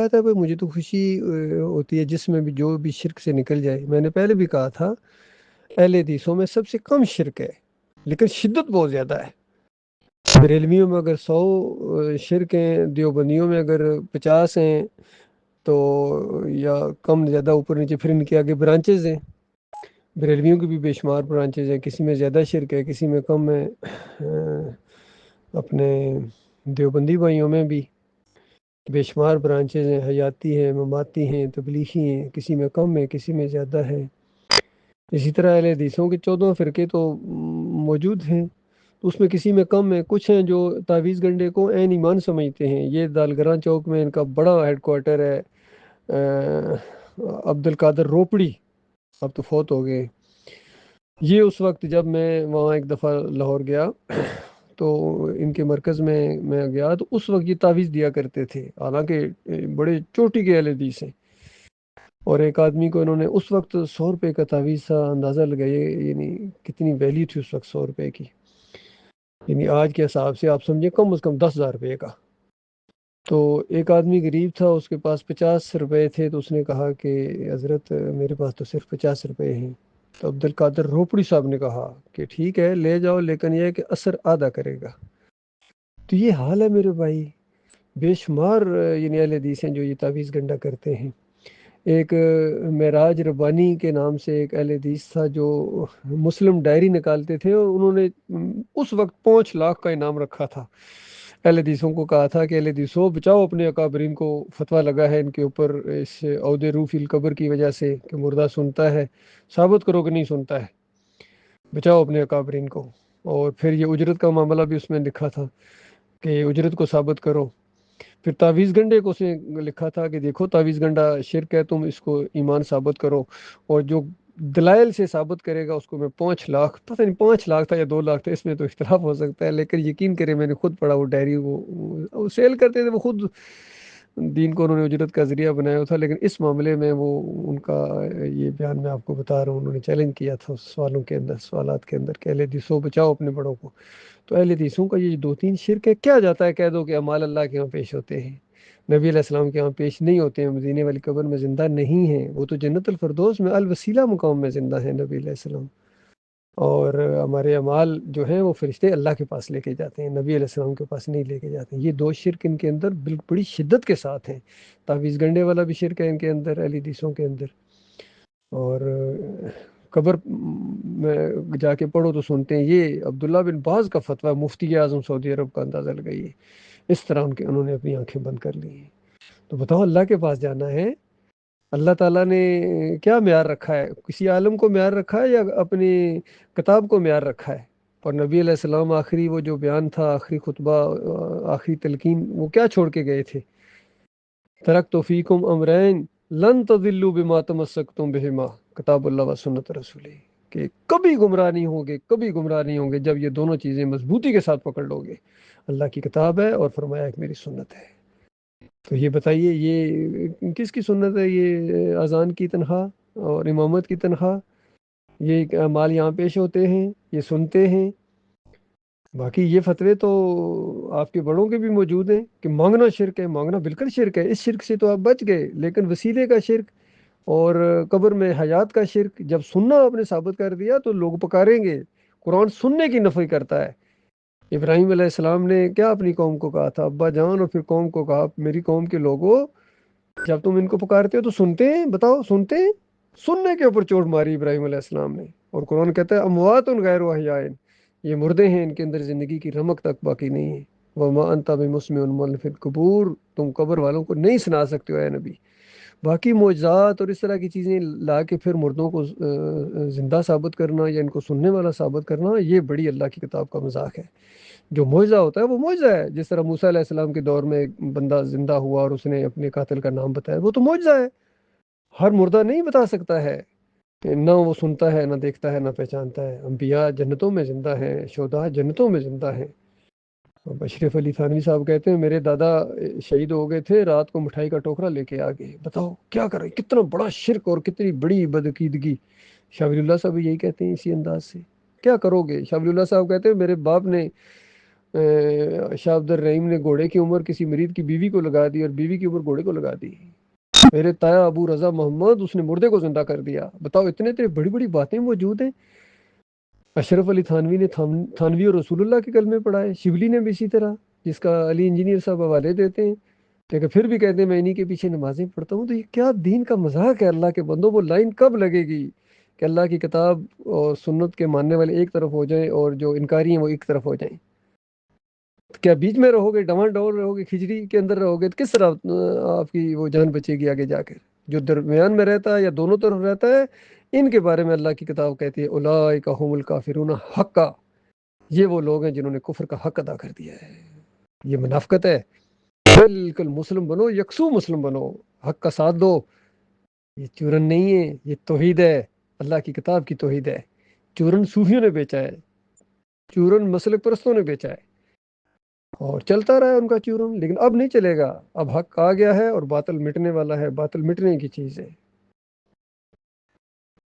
کہتا ہے بھائی مجھے تو خوشی ہوتی ہے جس میں بھی جو بھی شرک سے نکل جائے. میں نے پہلے بھی کہا تھا اہل حدیثوں میں سب سے کم شرک ہے لیکن شدت بہت زیادہ ہے. بریلویوں میں اگر 100 شرک ہیں، دیوبندیوں میں اگر 50 ہیں تو یا کم زیادہ اوپر نیچے، پھر ان کے آگے برانچز ہیں. بریلویوں کی بھی بے شمار برانچز ہیں، کسی میں زیادہ شرک ہے کسی میں کم ہے. اپنے دیوبندی بھائیوں میں بھی بے شمار برانچز ہیں، حیاتی ہیں، مماتی ہیں، تبلیغی ہیں، کسی میں کم ہے کسی میں زیادہ ہے. اسی طرح اہل حدیثوں کے 14 فرقے تو موجود ہیں، تو اس میں کسی میں کم ہے. کچھ ہیں جو تعویذ گنڈے کو عین ایمان سمجھتے ہیں. یہ دالگراں چوک میں ان کا بڑا ہیڈ کوارٹر ہے. عبد القادر روپڑی اب تو فوت ہو گئے. یہ اس وقت جب میں وہاں ایک دفعہ لاہور گیا تو ان کے مرکز میں گیا تو اس وقت یہ تعویذ دیا کرتے تھے، حالانکہ بڑے چوٹی کے اہل حدیث ہیں. اور ایک آدمی کو انہوں نے اس وقت 100 روپے کا تعویذ تھا، اندازہ لگائیے یعنی کتنی ویلیو تھی اس وقت 100 روپے کی. یعنی آج کے حساب سے آپ سمجھیں کم از کم 10,000 روپے کا. تو ایک آدمی غریب تھا، اس کے پاس 50 روپے تھے، تو اس نے کہا کہ حضرت میرے پاس تو صرف 50 روپے ہیں. تو عبد القادر روپڑی صاحب نے کہا کہ ٹھیک ہے لے جاؤ، لیکن یہ ہے کہ اثر آدھا کرے گا. تو یہ حال ہے میرے بھائی. بے شمار یعنی اہل حدیث ہیں جو یہ تعویذ گنڈا کرتے ہیں. ایک معراج ربانی کے نام سے ایک اہل حدیث تھا جو مسلم ڈائری نکالتے تھے، اور انہوں نے اس وقت 5 لاکھ کا انعام رکھا تھا. اہل حدیثوں کو کہا تھا کہ اہل حدیثوں بچاؤ اپنے اکابرین کو، فتویٰ لگا ہے ان کے اوپر اس عود روح فی القبر کی وجہ سے کہ مردہ سنتا ہے، ثابت کرو کہ نہیں سنتا ہے، بچاؤ اپنے اکابرین کو. اور پھر یہ اجرت کا معاملہ بھی اس میں لکھا تھا کہ اجرت کو ثابت کرو. پھر تعویذ گنڈے کو اس نے لکھا تھا کہ دیکھو تعویذ گنڈا شرک ہے، تم اس کو ایمان ثابت کرو، اور جو دلائل سے ثابت کرے گا اس کو میں 5 لاکھ، پتہ نہیں 5 لاکھ تھا یا 2 لاکھ تھا، اس میں تو اختلاف ہو سکتا ہے، لیکن یقین کرے میں نے خود پڑھا وہ ڈائری. وہ سیل کرتے تھے، وہ خود دین کو انہوں نے اجرت کا ذریعہ بنایا تھا. لیکن اس معاملے میں وہ ان کا یہ بیان میں آپ کو بتا رہا ہوں، انہوں نے چیلنج کیا تھا اس سوالوں کے اندر، سوالات کے اندر کہ اہل حدیثوں بچاؤ اپنے بڑوں کو. تو اہل حدیثوں کا یہ 2-3 شرک ہے. کیا جاتا ہے کہہ دو کہ اعمال اللہ کے یہاں پیش ہوتے ہیں، نبی علیہ السلام کے یہاں پیش نہیں ہوتے ہیں، مدینے والی قبر میں زندہ نہیں ہیں، وہ تو جنت الفردوس میں الوسیلہ مقام میں زندہ ہیں نبی علیہ السلام. اور ہمارے اعمال جو ہیں وہ فرشتے اللہ کے پاس لے کے جاتے ہیں، نبی علیہ السلام کے پاس نہیں لے کے جاتے ہیں. یہ 2 شرک ان کے اندر بڑی شدت کے ساتھ ہیں. تعویذ گنڈے والا بھی شرک ہے ان کے اندر، اہل حدیثوں کے اندر. اور قبر میں جا کے پڑھو تو سنتے ہیں. یہ عبداللہ بن باز کا فتویٰ، مفتی اعظم سعودی عرب کا، اندازہ لگائیے. اس طرح انہوں نے اپنی آنکھیں بند کر لی ہیں. تو بتاؤ اللہ کے پاس جانا ہے، اللہ تعالیٰ نے کیا معیار رکھا ہے؟ کسی عالم کو معیار رکھا ہے یا اپنی کتاب کو معیار رکھا ہے؟ اور نبی علیہ السلام آخری وہ جو بیان تھا، آخری خطبہ، آخری تلقین، وہ کیا چھوڑ کے گئے تھے؟ ترکت فیکم امرین لن تضلوا بما تمسکتم بہما کتاب اللہ و سنت رسولہ، کہ کبھی گمراہ نہیں ہوں گے، کبھی گمراہ نہیں ہوں گے جب یہ دونوں چیزیں مضبوطی کے ساتھ پکڑ لو گے. اللہ کی کتاب ہے اور فرمایا ایک میری سنت ہے. تو یہ بتائیے یہ کس کی سنت ہے؟ یہ اذان کی تنخواہ اور امامت کی تنخواہ، یہ مال یہاں پیش ہوتے ہیں، یہ سنتے ہیں. باقی یہ فتوے تو آپ کے بڑوں کے بھی موجود ہیں کہ مانگنا شرک ہے، مانگنا بالکل شرک ہے. اس شرک سے تو آپ بچ گئے، لیکن وسیلے کا شرک اور قبر میں حیات کا شرک، جب سننا آپ نے ثابت کر دیا تو لوگ پکاریں گے. قرآن سننے کی نفی کرتا ہے. ابراہیم علیہ السلام نے کیا اپنی قوم کو کہا تھا، ابا جان، اور پھر قوم کو کہا میری قوم کے لوگوں جب تم ان کو پکارتے ہو تو سنتے ہیں؟ بتاؤ سنتے ہیں؟ سننے کے اوپر چوٹ ماری ابراہیم علیہ السلام نے. اور قرآن کہتا ہے اموات غیر احیاء، یہ مردے ہیں، ان کے اندر زندگی کی رمق تک باقی نہیں ہے. وما انت بمسمع من فی القبور، تم قبر والوں کو نہیں سنا سکتے ہو اے نبی. باقی معجزات اور اس طرح کی چیزیں لا کے پھر مردوں کو زندہ ثابت کرنا یا ان کو سننے والا ثابت کرنا، یہ بڑی اللہ کی کتاب کا مذاق ہے. جو معجزہ ہوتا ہے وہ معجزہ ہے. جس طرح موسیٰ علیہ السلام کے دور میں ایک بندہ زندہ ہوا اور اس نے اپنے قاتل کا نام بتایا، وہ تو معجزہ ہے. ہر مردہ نہیں بتا سکتا ہے، نہ وہ سنتا ہے، نہ دیکھتا ہے، نہ پہچانتا ہے. انبیاء جنتوں میں زندہ ہیں، شہداء جنتوں میں زندہ ہیں. اشرف علی تھانوی صاحب کہتے ہیں میرے دادا شہید ہو گئے تھے، رات کو مٹھائی کا ٹوکرا لے کے آ گئے. بتاؤ کیا کر رہے، کتنا بڑا شرک اور کتنی بڑی بدعقیدگی. شاہ ولی اللہ صاحب یہی کہتے ہیں اسی انداز سے. کیا کرو گے؟ شاہ ولی اللہ صاحب کہتے ہیں میرے باپ نے شاہ عبد الرحیم نے گھوڑے کی عمر کسی مرید کی بیوی کو لگا دی اور بیوی کی عمر گھوڑے کو لگا دی. میرے تایا ابو رضا محمد اس نے مردے کو زندہ کر دیا. بتاؤ اتنے اتنے بڑی بڑی باتیں موجود ہیں. اشرف علی تھانوی نے تھانوی اور رسول اللہ کے کلمے پڑھائے. شبلی نے بھی اسی طرح، جس کا علی انجینئر صاحب حوالے دیتے ہیں، لیکن پھر بھی کہتے ہیں میں انہی کے پیچھے نمازیں پڑھتا ہوں. تو یہ کیا دین کا مذاق ہے؟ اللہ کے بندوں، وہ لائن کب لگے گی کہ اللہ کی کتاب اور سنت کے ماننے والے ایک طرف ہو جائیں اور جو انکاری ہیں وہ ایک طرف ہو جائیں؟ کیا بیچ میں رہو گے، ڈوان ڈول رہو گے، کھچڑی کے اندر رہو گے تو کس طرح آپ کی وہ جان بچے گی آگے جا کر؟ جو درمیان میں رہتا ہے یا دونوں طرف رہتا ہے، ان کے بارے میں اللہ کی کتاب کہتی ہے اولئک هم الکافرون حقا، یہ وہ لوگ ہیں جنہوں نے کفر کا حق ادا کر دیا ہے. یہ منافقت ہے. بالکل مسلم بنو، یکسو مسلم بنو، حق کا ساتھ دو. یہ چورن نہیں ہے، یہ توحید ہے، اللہ کی کتاب کی توحید ہے. چورن صوفیوں نے بیچا ہے، چورن مسلک پرستوں نے بیچا ہے، اور چلتا رہا ہے ان کا چورن. لیکن اب نہیں چلے گا. اب حق آ گیا ہے اور باطل مٹنے والا ہے. باطل مٹنے کی چیز ہے.